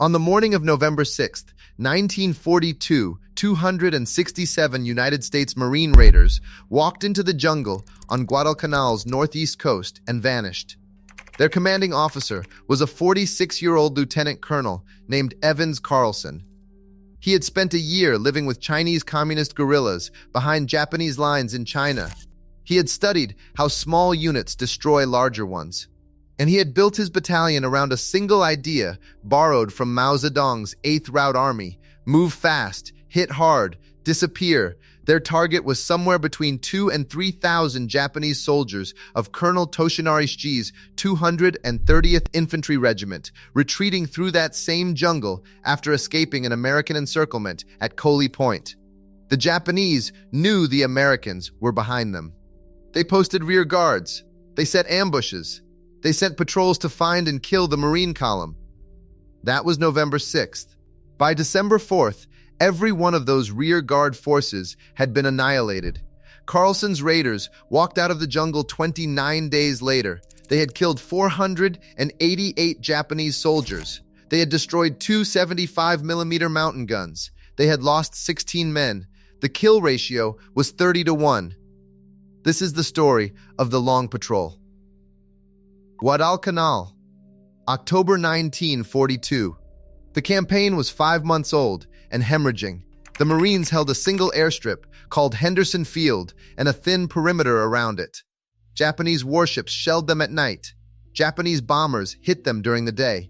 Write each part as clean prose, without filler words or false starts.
On the morning of November 6th, 1942, 267 United States Marine Raiders walked into the jungle on Guadalcanal's northeast coast and vanished. Their commanding officer was a 46-year-old lieutenant colonel named Evans Carlson. He had spent a year living with Chinese communist guerrillas behind Japanese lines in China. He had studied how small units destroy larger ones. And he had built his battalion around a single idea borrowed from Mao Zedong's 8th Route Army: move fast, hit hard, disappear. Their target was somewhere between 2,000 and 3,000 Japanese soldiers of Colonel Toshinari Shige's 230th Infantry Regiment, retreating through that same jungle after escaping an American encirclement at Coley Point. The Japanese knew the Americans were behind them. They posted rear guards. They set ambushes. They sent patrols to find and kill the Marine column. That was November 6th. By December 4th, every one of those rear guard forces had been annihilated. Carlson's raiders walked out of the jungle 29 days later. They had killed 488 Japanese soldiers. They had destroyed 2 75mm mountain guns. They had lost 16 men. The kill ratio was 30-1. This is the story of the Long Patrol. Guadalcanal, October 1942. The campaign was 5 months old and hemorrhaging. The Marines held a single airstrip called Henderson Field and a thin perimeter around it. Japanese warships shelled them at night. Japanese bombers hit them during the day.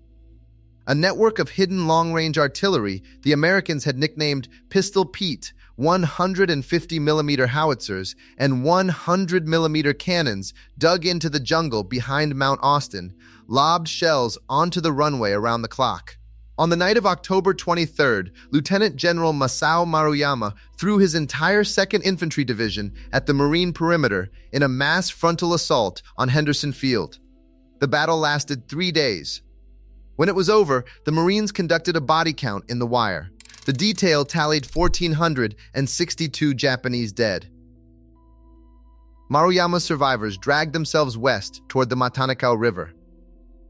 A network of hidden long-range artillery the Americans had nicknamed Pistol Pete, 150mm howitzers, and 100mm cannons dug into the jungle behind Mount Austin, lobbed shells onto the runway around the clock. On the night of October 23rd, Lieutenant General Masao Maruyama threw his entire 2nd Infantry Division at the Marine perimeter in a mass frontal assault on Henderson Field. The battle lasted 3 days. When it was over, the Marines conducted a body count in the wire. The detail tallied 1,462 Japanese dead. Maruyama's survivors dragged themselves west toward the Metapona River.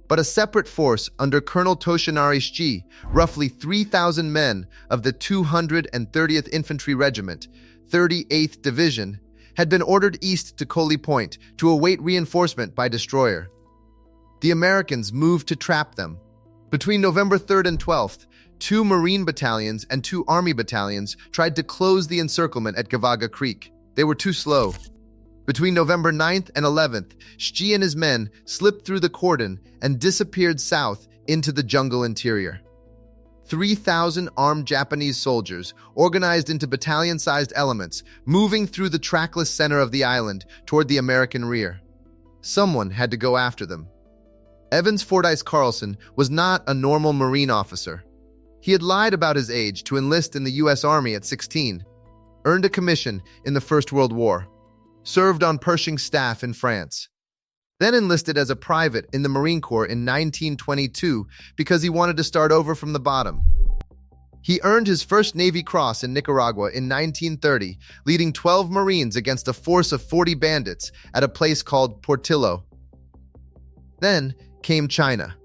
But a separate force under Colonel Toshinari Shige, roughly 3,000 men of the 230th Infantry Regiment, 38th Division, had been ordered east to Coley Point to await reinforcement by destroyer. The Americans moved to trap them. Between November 3rd and 12th, 2 Marine battalions and 2 Army battalions tried to close the encirclement at Gavaga Creek. They were too slow. Between November 9th and 11th, Shige and his men slipped through the cordon and disappeared south into the jungle interior. 3,000 armed Japanese soldiers, organized into battalion-sized elements, moving through the trackless center of the island toward the American rear. Someone had to go after them. Evans Carlson was not a normal Marine officer. He had lied about his age to enlist in the U.S. Army at 16, earned a commission in the First World War, served on Pershing's staff in France, then enlisted as a private in the Marine Corps in 1922 because he wanted to start over from the bottom. He earned his first Navy Cross in Nicaragua in 1930, leading 12 Marines against a force of 40 bandits at a place called Portillo. Then came China.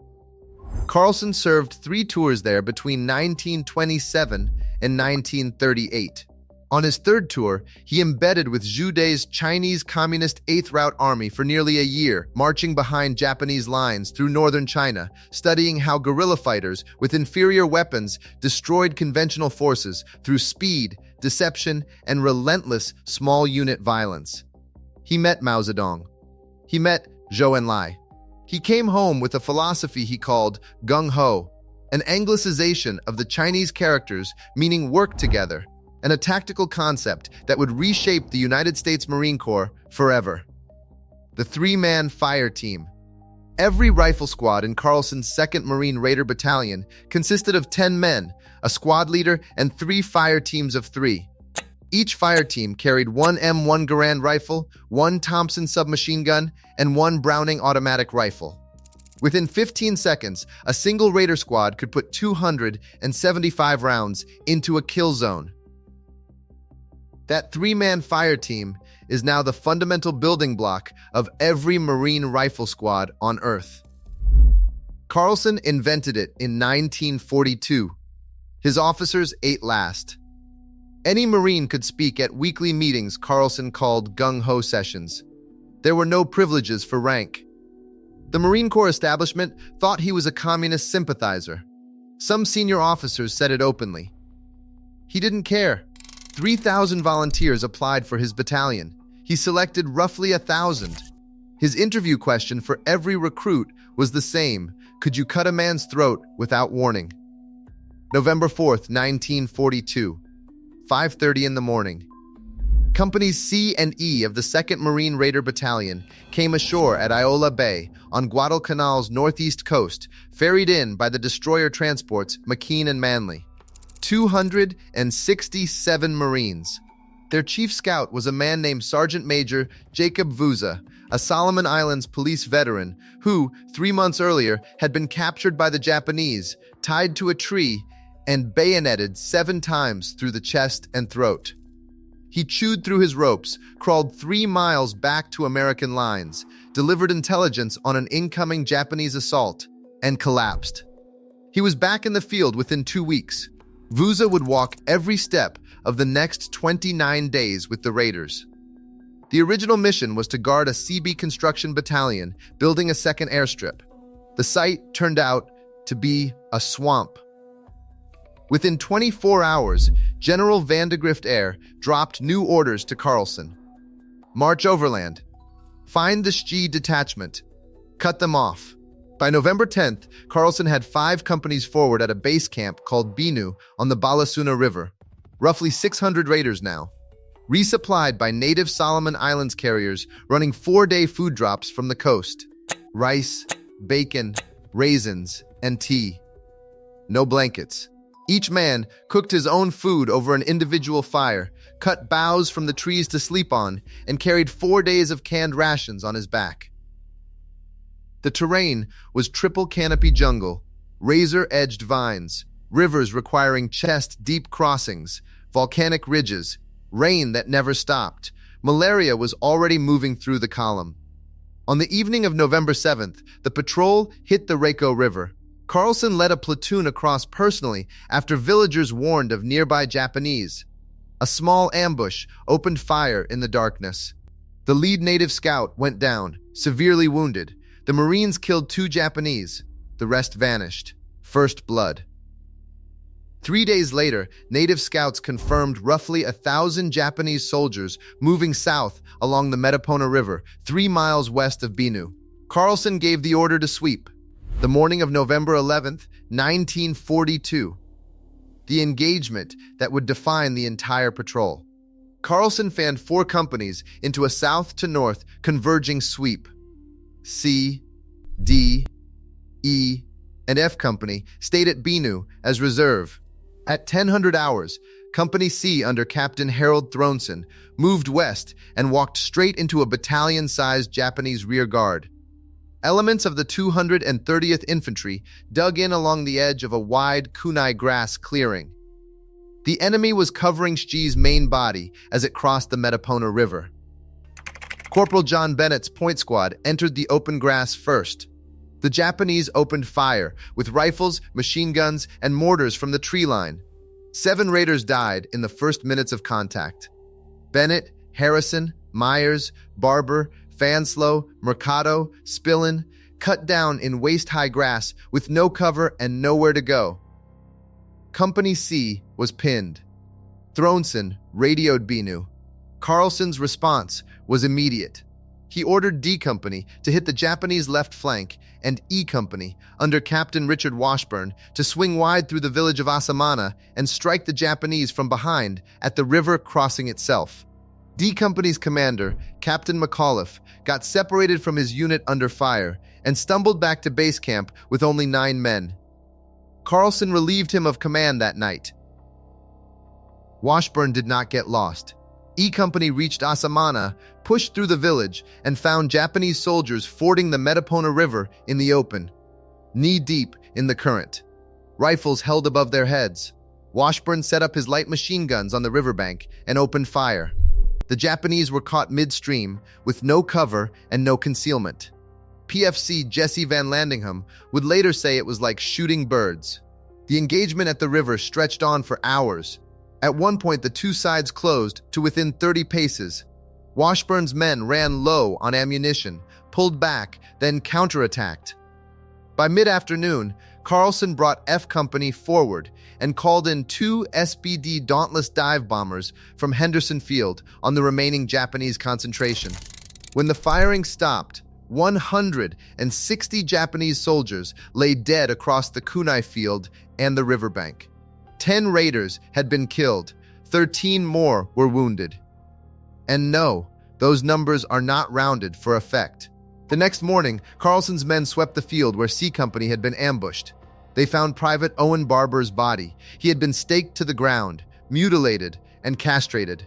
Carlson served 3 tours there between 1927 and 1938. On his 3rd tour, he embedded with Zhu Dai's Chinese Communist 8th Route Army for nearly a year, marching behind Japanese lines through northern China, studying how guerrilla fighters with inferior weapons destroyed conventional forces through speed, deception, and relentless small-unit violence. He met Mao Zedong. He met Zhou Enlai. He came home with a philosophy he called gung-ho, an anglicization of the Chinese characters meaning work together, and a tactical concept that would reshape the United States Marine Corps forever. The 3-man fire team. Every rifle squad in Carlson's 2nd Marine Raider Battalion consisted of 10 men, a squad leader, and 3 fire teams of 3. Each fire team carried 1 M1 Garand rifle, 1 Thompson submachine gun, and 1 Browning automatic rifle. Within 15 seconds, a single Raider squad could put 275 rounds into a kill zone. That 3-man fire team is now the fundamental building block of every Marine rifle squad on Earth. Carlson invented it in 1942. His officers ate last. Any Marine could speak at weekly meetings Carlson called gung-ho sessions. There were no privileges for rank. The Marine Corps establishment thought he was a communist sympathizer. Some senior officers said it openly. He didn't care. 3,000 volunteers applied for his battalion. He selected roughly 1,000. His interview question for every recruit was the same: could you cut a man's throat without warning? November 4th, 1942, 5:30 in the morning. Companies C and E of the 2nd Marine Raider Battalion came ashore at Iola Bay on Guadalcanal's northeast coast, ferried in by the destroyer transports McKean and Manly. 267 Marines. Their chief scout was a man named Sergeant Major Jacob Vuza, a Solomon Islands police veteran who, 3 months earlier, had been captured by the Japanese, tied to a tree, and bayoneted 7 times through the chest and throat. He chewed through his ropes, crawled 3 miles back to American lines, delivered intelligence on an incoming Japanese assault, and collapsed. He was back in the field within 2 weeks. Vuza would walk every step of the next 29 days with the Raiders. The original mission was to guard a CB construction battalion building a second airstrip. The site turned out to be a swamp. Within 24 hours, General Vandegrift Air dropped new orders to Carlson. March overland. Find the Ski detachment. Cut them off. By November 10th, Carlson had 5 companies forward at a base camp called Binu on the Balasuna River. Roughly 600 raiders now. Resupplied by native Solomon Islands carriers running 4-day food drops from the coast. Rice, bacon, raisins, and tea. No blankets. Each man cooked his own food over an individual fire, cut boughs from the trees to sleep on, and carried 4 days of canned rations on his back. The terrain was triple canopy jungle, razor-edged vines, rivers requiring chest-deep crossings, volcanic ridges, rain that never stopped. Malaria was already moving through the column. On the evening of November 7th, the patrol hit the Reiko River. Carlson led a platoon across personally after villagers warned of nearby Japanese. A small ambush opened fire in the darkness. The lead native scout went down, severely wounded. The Marines killed 2 Japanese. The rest vanished. First blood. 3 days later, native scouts confirmed roughly 1,000 Japanese soldiers moving south along the Metapona River, 3 miles west of Binu. Carlson gave the order to sweep. The morning of November 11th, 1942. The engagement that would define the entire patrol. Carlson fanned 4 companies into a south-to-north converging sweep. C, D, E, and F Company stayed at Binu as reserve. At 1000 hours, Company C under Captain Harold Thronson moved west and walked straight into a battalion-sized Japanese rear guard. Elements of the 230th Infantry dug in along the edge of a wide kunai grass clearing. The enemy was covering Shi's main body as it crossed the Metapona River. Corporal John Bennett's point squad entered the open grass first. The Japanese opened fire with rifles, machine guns, and mortars from the tree line. 7 raiders died in the first minutes of contact. Bennett, Harrison, Myers, Barber, Fanslow, Mercado, Spillin, cut down in waist-high grass with no cover and nowhere to go. Company C was pinned. Thronson radioed Binu. Carlson's response was immediate. He ordered D Company to hit the Japanese left flank and E Company, under Captain Richard Washburn, to swing wide through the village of Asamana and strike the Japanese from behind at the river crossing itself. D Company's commander, Captain McAuliffe, got separated from his unit under fire and stumbled back to base camp with only 9 men. Carlson relieved him of command that night. Washburn did not get lost. E Company reached Asamana, pushed through the village, and found Japanese soldiers fording the Metapona River in the open, knee-deep in the current. Rifles held above their heads. Washburn set up his light machine guns on the riverbank and opened fire. The Japanese were caught midstream, with no cover and no concealment. PFC Jesse Van Landingham would later say it was like shooting birds. The engagement at the river stretched on for hours. At one point, the two sides closed to within 30 paces. Washburn's men ran low on ammunition, pulled back, then counterattacked. By mid-afternoon, Carlson brought F Company forward and called in two SBD Dauntless dive bombers from Henderson Field on the remaining Japanese concentration. When the firing stopped, 160 Japanese soldiers lay dead across the kunai field and the riverbank. 10 raiders had been killed, 13 more were wounded. And no, those numbers are not rounded for effect. The next morning, Carlson's men swept the field where C Company had been ambushed. They found Private Owen Barber's body. He had been staked to the ground, mutilated, and castrated.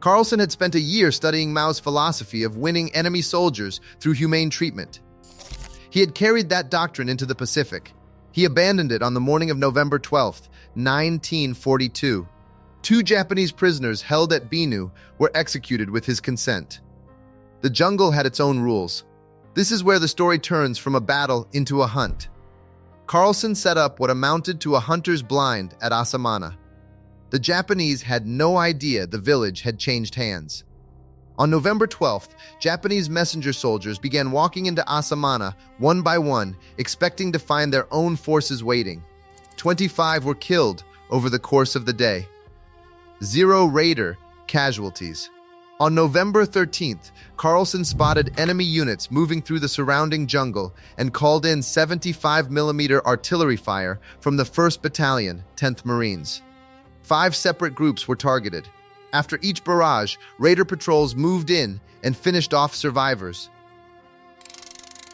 Carlson had spent a year studying Mao's philosophy of winning enemy soldiers through humane treatment. He had carried that doctrine into the Pacific. He abandoned it on the morning of November 12, 1942. 2 Japanese prisoners held at Binu were executed with his consent. The jungle had its own rules. This is where the story turns from a battle into a hunt. Carlson set up what amounted to a hunter's blind at Asamana. The Japanese had no idea the village had changed hands. On November 12th, Japanese messenger soldiers began walking into Asamana one by one, expecting to find their own forces waiting. 25 were killed over the course of the day. 0 raider casualties. On November 13th, Carlson spotted enemy units moving through the surrounding jungle and called in 75mm artillery fire from the 1st Battalion, 10th Marines. 5 separate groups were targeted. After each barrage, raider patrols moved in and finished off survivors.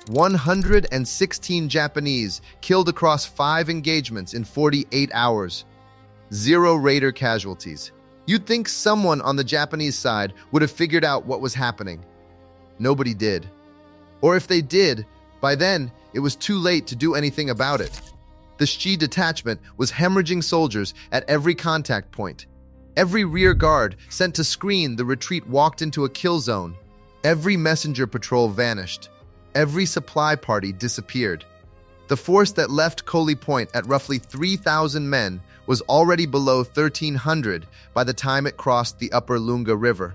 116 Japanese killed across 5 engagements in 48 hours. 0 raider casualties. You'd think someone on the Japanese side would have figured out what was happening. Nobody did. Or if they did, by then it was too late to do anything about it. The Shi detachment was hemorrhaging soldiers at every contact point. Every rear guard sent to screen the retreat walked into a kill zone. Every messenger patrol vanished. Every supply party disappeared. The force that left Coley Point at roughly 3,000 men was already below 1,300 by the time it crossed the upper Lunga River.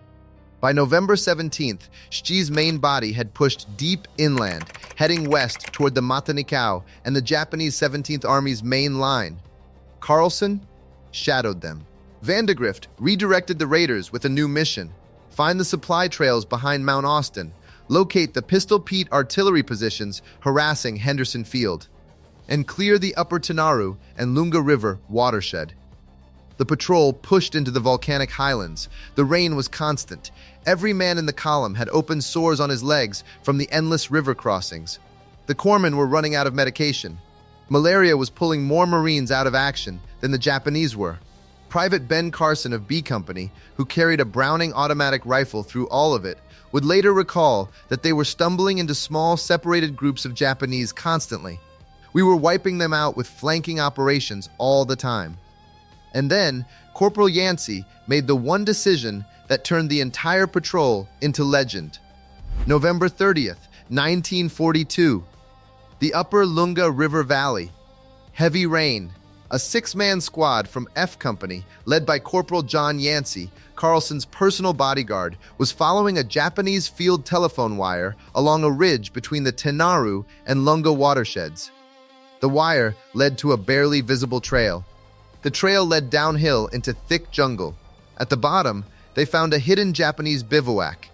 By November 17th, Shi's main body had pushed deep inland, heading west toward the Matanikau and the Japanese 17th Army's main line. Carlson shadowed them. Vandegrift redirected the raiders with a new mission: find the supply trails behind Mount Austin, locate the Pistol Pete artillery positions harassing Henderson Field, and clear the upper Tanaru and Lunga River watershed. The patrol pushed into the volcanic highlands. The rain was constant. Every man in the column had open sores on his legs from the endless river crossings. The corpsmen were running out of medication. Malaria was pulling more Marines out of action than the Japanese were. Private Ben Carson of B Company, who carried a Browning automatic rifle through all of it, would later recall that they were stumbling into small, separated groups of Japanese constantly. We were wiping them out with flanking operations all the time. And then, Corporal Yancey made the one decision that turned the entire patrol into legend. November 30th, 1942. The upper Lunga River Valley. Heavy rain. A 6-man squad from F Company, led by Corporal John Yancey, Carlson's personal bodyguard, was following a Japanese field telephone wire along a ridge between the Tenaru and Lunga watersheds. The wire led to a barely visible trail. The trail led downhill into thick jungle. At the bottom, they found a hidden Japanese bivouac.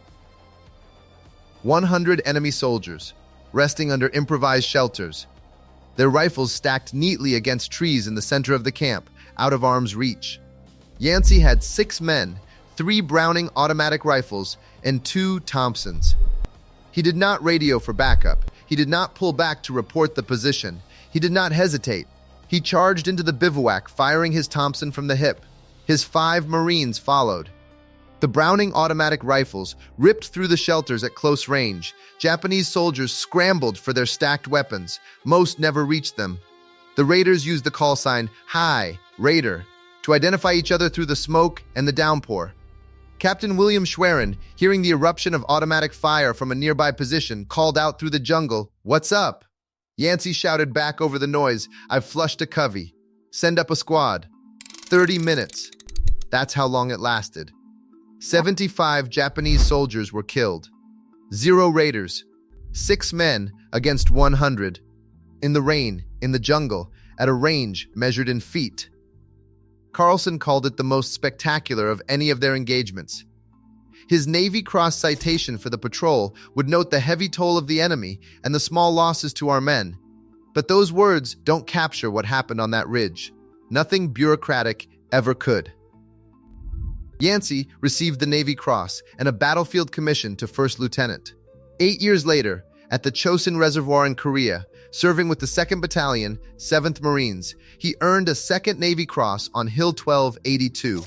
100 enemy soldiers, resting under improvised shelters, their rifles stacked neatly against trees in the center of the camp, out of arm's reach. Yancey had 6 men, 3 Browning automatic rifles, and 2 Thompsons. He did not radio for backup. He did not pull back to report the position. He did not hesitate. He charged into the bivouac, firing his Thompson from the hip. His 5 Marines followed. The Browning automatic rifles ripped through the shelters at close range. Japanese soldiers scrambled for their stacked weapons. Most never reached them. The raiders used the call sign, "Hi, Raider," to identify each other through the smoke and the downpour. Captain William Schwerin, hearing the eruption of automatic fire from a nearby position, called out through the jungle, "What's up?" Yancey shouted back over the noise, "I've flushed a covey. Send up a squad." 30 minutes. That's how long it lasted. 75 Japanese soldiers were killed. 0 raiders. 6 men against 100. In the rain, in the jungle, at a range measured in feet. Carlson called it the most spectacular of any of their engagements. His Navy Cross citation for the patrol would note the heavy toll of the enemy and the small losses to our men. But those words don't capture what happened on that ridge. Nothing bureaucratic ever could. Yancey received the Navy Cross and a battlefield commission to first lieutenant. 8 years later, at the Chosin Reservoir in Korea, serving with the 2nd Battalion, 7th Marines, he earned a second Navy Cross on Hill 1282.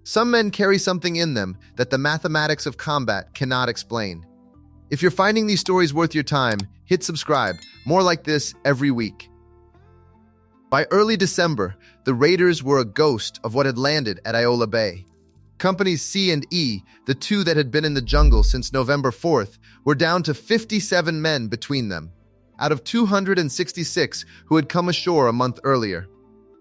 Some men carry something in them that the mathematics of combat cannot explain. If you're finding these stories worth your time, hit subscribe. More like this every week. By early December, the raiders were a ghost of what had landed at Iola Bay. Companies C and E, the two that had been in the jungle since November 4th, were down to 57 men between them, out of 266 who had come ashore a month earlier.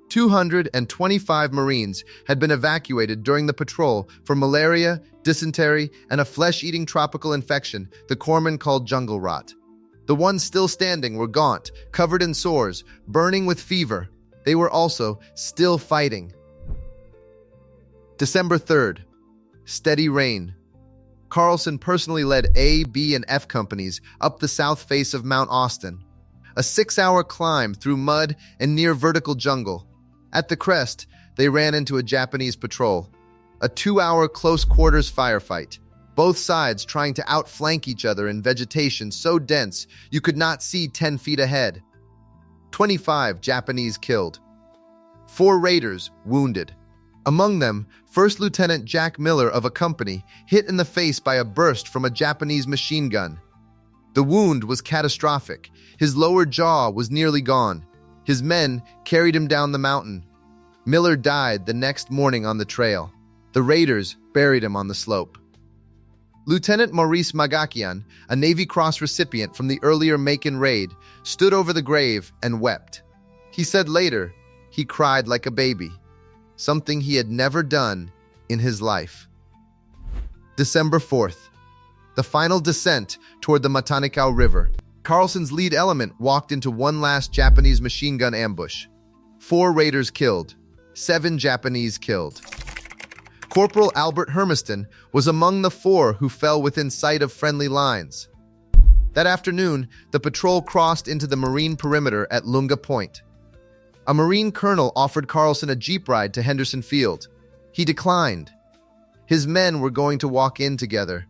225 Marines had been evacuated during the patrol for malaria, dysentery, and a flesh-eating tropical infection the corpsmen called jungle rot. The ones still standing were gaunt, covered in sores, burning with fever. They were also still fighting. December 3rd. Steady rain. Carlson personally led A, B, and F companies up the south face of Mount Austin. A 6-hour climb through mud and near vertical jungle. At the crest, they ran into a Japanese patrol. A 2-hour close-quarters firefight. Both sides trying to outflank each other in vegetation so dense you could not see 10 feet ahead. 25 Japanese killed. 4 raiders wounded. Among them, First Lieutenant Jack Miller of a company hit in the face by a burst from a Japanese machine gun. The wound was catastrophic. His lower jaw was nearly gone. His men carried him down the mountain. Miller died the next morning on the trail. The raiders buried him on the slope. Lieutenant Maurice Magakian, a Navy Cross recipient from the earlier Macon raid, stood over the grave and wept. He said later, he cried like a baby, something he had never done in his life. December 4th. The final descent toward the Matanikau River. Carlson's lead element walked into one last Japanese machine gun ambush. 4 raiders killed. 7 Japanese killed. Corporal Albert Hermiston was among the 4 who fell within sight of friendly lines. That afternoon, the patrol crossed into the Marine perimeter at Lunga Point. A Marine colonel offered Carlson a jeep ride to Henderson Field. He declined. His men were going to walk in together.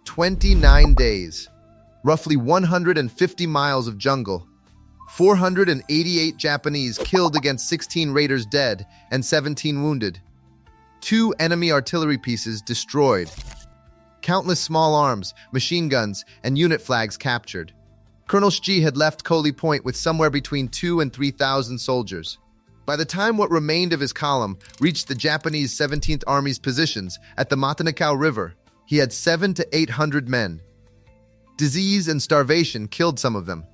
29 days, roughly 150 miles of jungle, 488 Japanese killed against 16 raiders dead and 17 wounded. 2 enemy artillery pieces destroyed. Countless small arms, machine guns, and unit flags captured. Colonel Shji had left Coley Point with somewhere between 2,000 and 3,000 soldiers. By the time what remained of his column reached the Japanese 17th Army's positions at the Matanikau River, he had 700 to 800 men. Disease and starvation killed some of them.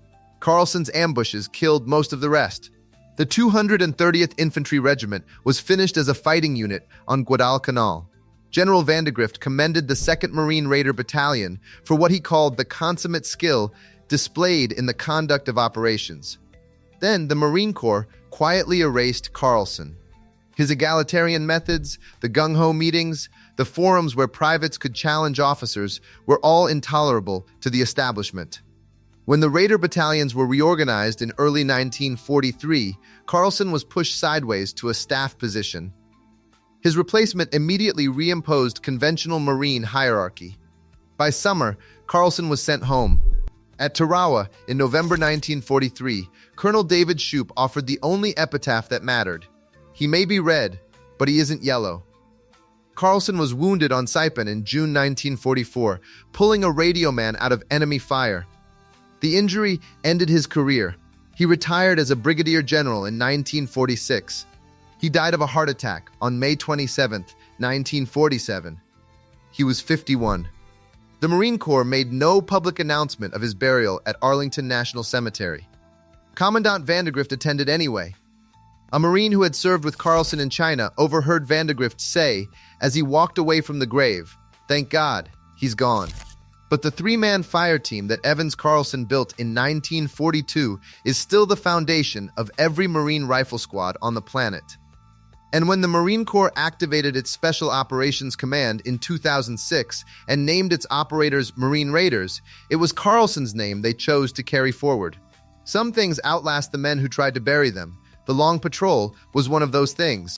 Carlson's ambushes killed most of the rest. The 230th Infantry Regiment was finished as a fighting unit on Guadalcanal. General Vandegrift commended the 2nd Marine Raider Battalion for what he called the consummate skill displayed in the conduct of operations. Then the Marine Corps quietly erased Carlson. His egalitarian methods, the gung-ho meetings, the forums where privates could challenge officers were all intolerable to the establishment. When the Raider battalions were reorganized in early 1943, Carlson was pushed sideways to a staff position. His replacement immediately reimposed conventional Marine hierarchy. By summer, Carlson was sent home. At Tarawa, in November 1943, Colonel David Shoup offered the only epitaph that mattered. He may be red, but he isn't yellow. Carlson was wounded on Saipan in June 1944, pulling a radio man out of enemy fire. The injury ended his career. He retired as a brigadier general in 1946. He died of a heart attack on May 27, 1947, he was 51. The Marine Corps made no public announcement of his burial at Arlington National Cemetery. Commandant Vandegrift attended anyway. A Marine who had served with Carlson in China overheard Vandegrift say, as he walked away from the grave, "Thank God, he's gone." But the three-man fire team that Evans Carlson built in 1942 is still the foundation of every Marine rifle squad on the planet. And when the Marine Corps activated its Special Operations Command in 2006 and named its operators Marine Raiders, it was Carlson's name they chose to carry forward. Some things outlast the men who tried to bury them. The long patrol was one of those things.